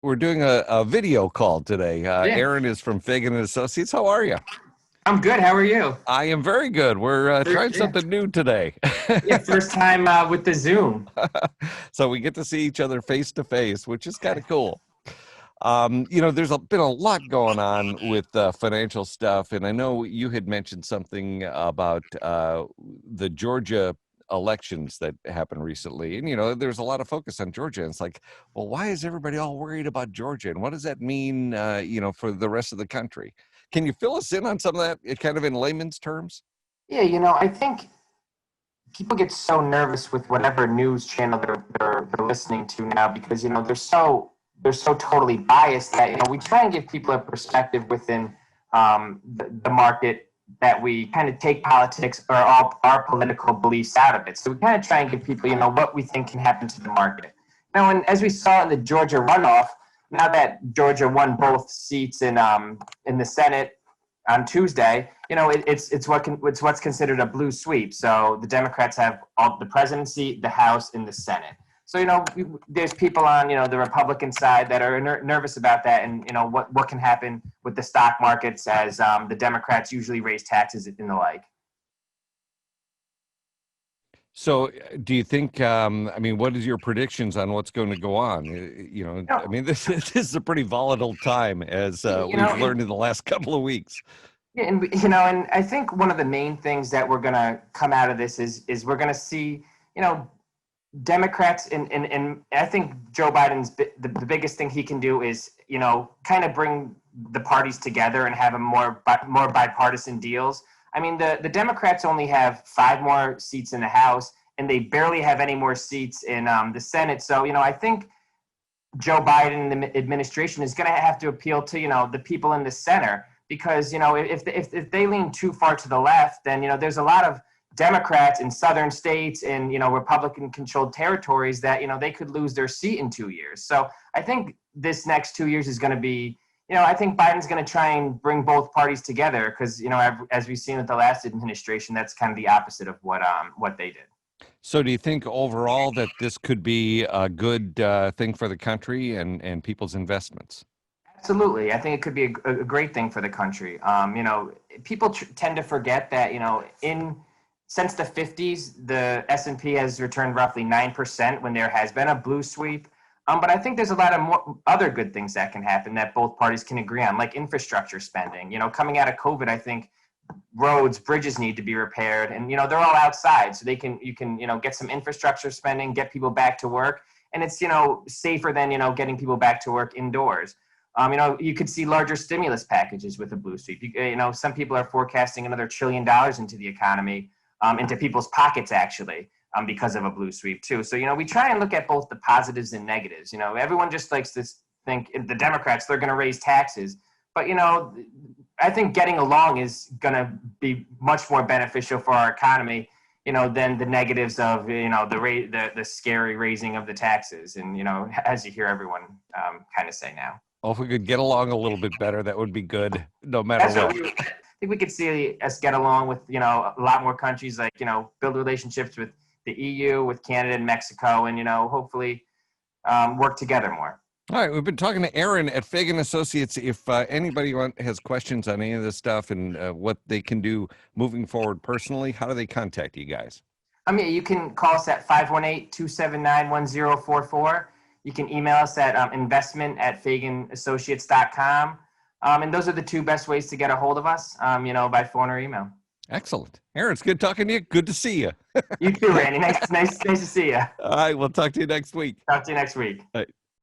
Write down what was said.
We're doing a video call today. Yeah, Aaron is from Fagan Associates. How are you? I'm good. How are you? I am very good. We're trying Yeah, something new today. yeah. First time with the Zoom. So we get to see each other face to face, which is kind Yeah. of cool. There's been a lot going on with financial stuff, and I know you had mentioned something about the Georgia elections that happened recently. And, there's a lot of focus on Georgia. And it's like, well, why is everybody all worried about Georgia? And what does that mean, for the rest of the country? Can you fill us in on some of that, kind of in layman's terms? Yeah, I think people get so nervous with whatever news channel they're listening to now because they're so totally biased that we try and give people a perspective within the market that we kind of take politics or all our political beliefs out of it. So we kind of try and give people what we think can happen to the market. And as we saw in the Georgia runoff, now that Georgia won both seats in the Senate on Tuesday, it's what's considered a blue sweep. So the Democrats have all the presidency, the House, and the Senate. So there's people on the Republican side that are nervous about that, and what can happen with the stock markets as the Democrats usually raise taxes and the like. So, do you think? What is your predictions on what's going to go on? This is a pretty volatile time, as we've learned in the last couple of weeks. Yeah, and I think one of the main things that we're gonna come out of this is we're gonna see Democrats and I think Joe Biden's the biggest thing he can do is kind of bring the parties together and have a more bipartisan deals. I mean, the Democrats only have 5 more seats in the House, and they barely have any more seats in the Senate. So I think Joe Biden and the administration is going to have to appeal to the people in the center, because if they lean too far to the left, then there's a lot of Democrats in southern states and Republican controlled territories that they could lose their seat in 2 years. So I think this next 2 years is going to be, I think Biden's going to try and bring both parties together because as we've seen with the last administration, that's kind of the opposite of what they did. So, do you think overall that this could be a good thing for the country and people's investments? Absolutely. I think it could be a great thing for the country. People tend to forget that, since the 50s, the S&P has returned roughly 9% when there has been a blue sweep. But I think there's a lot of more other good things that can happen that both parties can agree on, like infrastructure spending. Coming out of COVID, I think roads, bridges need to be repaired, and they're all outside, so you can get some infrastructure spending, get people back to work, and it's safer than getting people back to work indoors. You could see larger stimulus packages with a blue sweep. Some people are forecasting another $1 trillion into the economy, into people's pockets actually, because of a blue sweep too. So we try and look at both the positives and negatives. Everyone just likes to think the Democrats, they're going to raise taxes, but I think getting along is going to be much more beneficial for our economy, than the negatives of the scary raising of the taxes, and as you hear everyone kind of say now. Well, if we could get along a little bit better, that would be good, no matter what. I think we could see us get along with a lot more countries, like build relationships with the EU, with Canada and Mexico, and hopefully work together more. All right, we've been talking to Aaron at Fagan Associates. If anybody has questions on any of this stuff and what they can do moving forward personally, how do they contact you guys? You can call us at 518-279-1044. You can email us at investment@faganassociates.com. And those are the 2 best ways to get a hold of us, by phone or email. Excellent. Aaron, it's good talking to you. Good to see you. You too, Randy. Nice to see you. All right, we'll talk to you next week. Talk to you next week. All right.